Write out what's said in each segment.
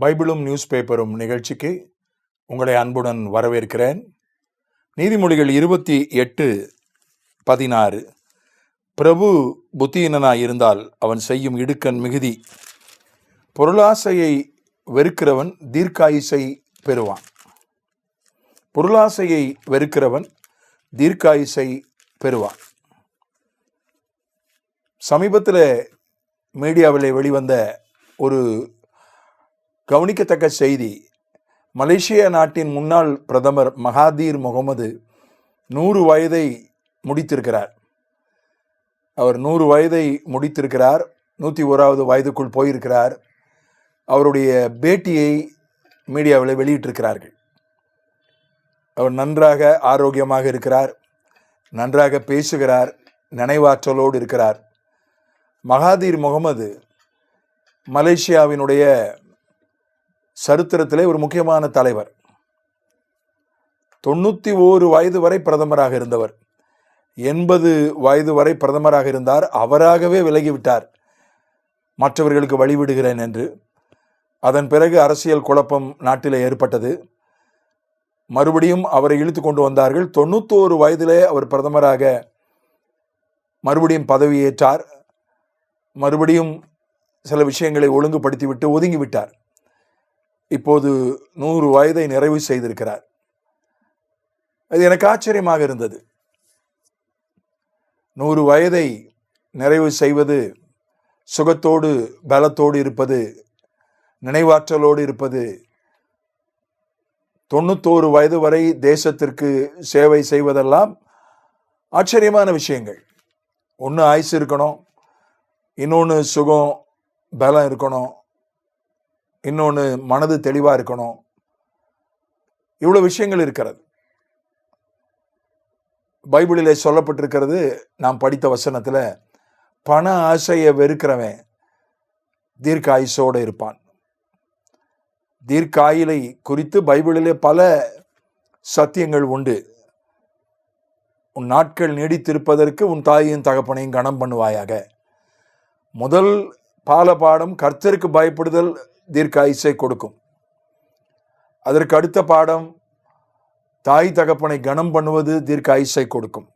பைபிளும் news பேப்பரும் நிகழ்ச்சிக்கு உங்களை அன்புடன் வரவேற்கிறேன். நீதிமொழிகள் 28:16. பிரபு புத்தியினனாய் இருந்தால் அவன் செய்யும் இடுக்கண் மிகுதி. பொருளாசையை வெறுக்கிறவன் தீர்க்காயுசை பெறுவான். பொருளாசையை வெறுக்கிறவன் தீர்க்காயுசை பெறுவான். சமீபத்தில் மீடியாவில் வெளிவந்த ஒரு கவனிக்கத்தக்க செய்தி, மலேசிய நாட்டின் முன்னாள் பிரதமர் மகாதீர் முகமது 100 வயதை முடித்திருக்கிறார். அவர் 100 வயதை முடித்திருக்கிறார். 101வது வயதுக்குள் போயிருக்கிறார். அவருடைய பேட்டியை மீடியாவில் வெளியிட்டிருக்கிறார்கள். அவர் நன்றாக ஆரோக்கியமாக இருக்கிறார், நன்றாக பேசுகிறார், நினைவாற்றலோடு இருக்கிறார். மகாதீர் முகமது மலேசியாவினுடைய சரித்திரத்திலே ஒரு முக்கியமான தலைவர். 91 வயது வரை பிரதமராக இருந்தவர். 80 வயது வரை பிரதமராக இருந்தார். அவராகவே விலகிவிட்டார், மற்றவர்களுக்கு வழிவிடுகிறேன் என்று. அதன் பிறகு அரசியல் குழப்பம் நாட்டிலே ஏற்பட்டது. மறுபடியும் அவரை இழுத்து கொண்டு வந்தார்கள். 91 வயதிலே அவர் பிரதமராக மறுபடியும் பதவியேற்றார். மறுபடியும் சில விஷயங்களை ஒழுங்குபடுத்திவிட்டு ஒதுங்கிவிட்டார். இப்போது 100 வயதை நிறைவு செய்திருக்கிறார். அது எனக்கு ஆச்சரியமாக இருந்தது. 100 வயதை நிறைவு செய்வது, சுகத்தோடு பலத்தோடு இருப்பது, நினைவாற்றலோடு இருப்பது, 91 வயது வரை தேசத்திற்கு சேவை செய்வதெல்லாம் ஆச்சரியமான விஷயங்கள். ஒன்று ஆயுசு இருக்கணும், இன்னொன்று சுகம் பலம் இருக்கணும், இன்னொன்று மனது தெளிவாக இருக்கணும். இவ்வளோ விஷயங்கள் இருக்கிறது. பைபிளிலே சொல்லப்பட்டிருக்கிறது, நாம் படித்த வசனத்தில், பண ஆசையை வெறுக்கிறவன் தீர்க்காயுசோடு இருப்பான். தீர்க்காயிலை குறித்து பைபிளிலே பல சத்தியங்கள் உண்டு. உன் நாட்கள் நீடித்திருப்பதற்கு உன் தாயையும் தகப்பனையும் கனம் பண்ணுவாயாக. முதல் பாடம் கர்த்தருக்கு பயப்படுதல் தீர்க்காயுசை கொடுக்கும். அதற்கு அடுத்த பாடம் தாய் தகப்பனை கனம் பண்ணுவது தீர்க்காயுசை கொடுக்கும்.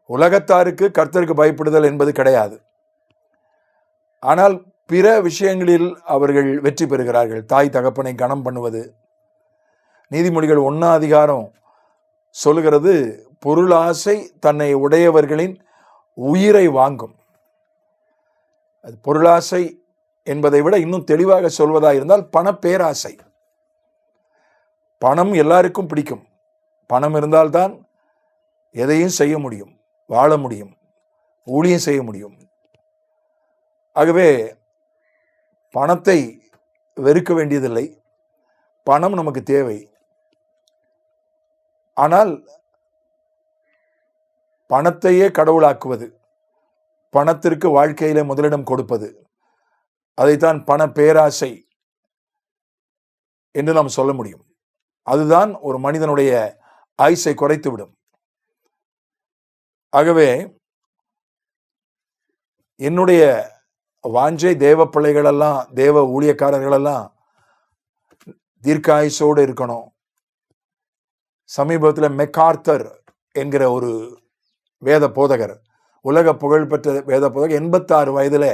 உலகத்தாருக்கு கர்த்தருக்கு பயப்படுதல் என்பது கிடையாது. ஆனால் பிற விஷயங்களில் அவர்கள் வெற்றி பெறுகிறார்கள். தாய் தகப்பனை கனம் பண்ணுவது. நீதிமொழிகள் 1 அதிகாரம் சொல்லுகிறது, பொருளாசை தன்னை உடையவர்களின் உயிரை வாங்கும். அது பொருளாசை என்பதை விட இன்னும் தெளிவாக சொல்வதாக இருந்தால் பண பேராசை. பணம் எல்லாருக்கும் பிடிக்கும். பணம் இருந்தால்தான் எதையும் செய்ய முடியும், வாழ முடியும், ஊழியம் செய்ய முடியும். ஆகவே பணத்தை வெறுக்க வேண்டியதில்லை. பணம் நமக்கு தேவை. ஆனால் பணத்தையே கடவுளாக்குவது, பணத்திற்கு வாழ்க்கையில முதலிடம் கொடுப்பது, அதைத்தான் பண பேராசை என்று நாம் சொல்ல முடியும். அதுதான் ஒரு மனிதனுடைய ஆயுசை குறைத்துவிடும். ஆகவே என்னுடைய வாஞ்சை, தேவ பிள்ளைகளெல்லாம், தேவ ஊழியக்காரர்களெல்லாம் தீர்க்காயுசோடு இருக்கணும். சமீபத்தில் மெக்கார்த்தர் என்கிற ஒரு வேத போதகர், உலக புகழ்பெற்ற வேத போதகர், 86 வயதில்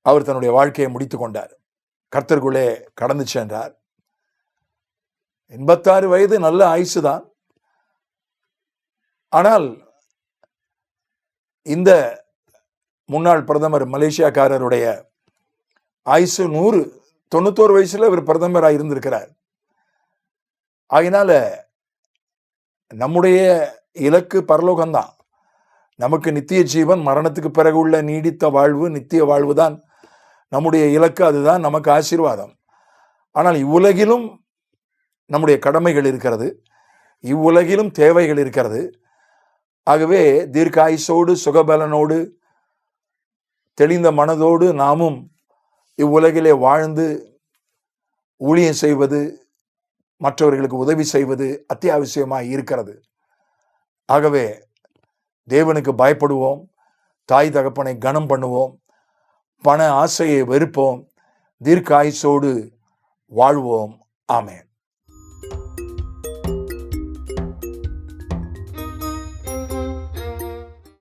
அவர் தன்னுடைய வாழ்க்கையை முடித்து கொண்டார். கர்த்தருக்குள்ளே கடந்து சென்றார். 86 வயது நல்ல ஆயுசு தான். ஆனால் இந்த முன்னாள் பிரதமர் மலேசியாக்காரருடைய ஆயுசு 100. 91 வயசுல இவர் பிரதமராக இருந்திருக்கிறார். ஆகினால நம்முடைய இலக்கு பரலோகம்தான். நமக்கு நித்திய ஜீவன், மரணத்துக்கு பிறகு உள்ள நீடித்த வாழ்வு, நித்திய வாழ்வு தான் நம்முடைய இலக்கு. அதுதான் நமக்கு ஆசீர்வாதம். ஆனால் இவ்வுலகிலும் நம்முடைய கடமைகள் இருக்கிறது, இவ்வுலகிலும் தேவைகள் இருக்கிறது. ஆகவே தீர்க்காயுசோடு, சுகபலனோடு, தெளிந்த மனதோடு நாமும் இவ்வுலகிலே வாழ்ந்து ஊழியம் செய்வது, மற்றவர்களுக்கு உதவி செய்வது அத்தியாவசியமாக இருக்கிறது. ஆகவே தேவனுக்கு பயப்படுவோம், தாய் தகப்பனை கனம் பண்ணுவோம், பண ஆசையை வெறுப்போம், தீர்க்காயுசோடு வாழ்வோம். ஆமென்.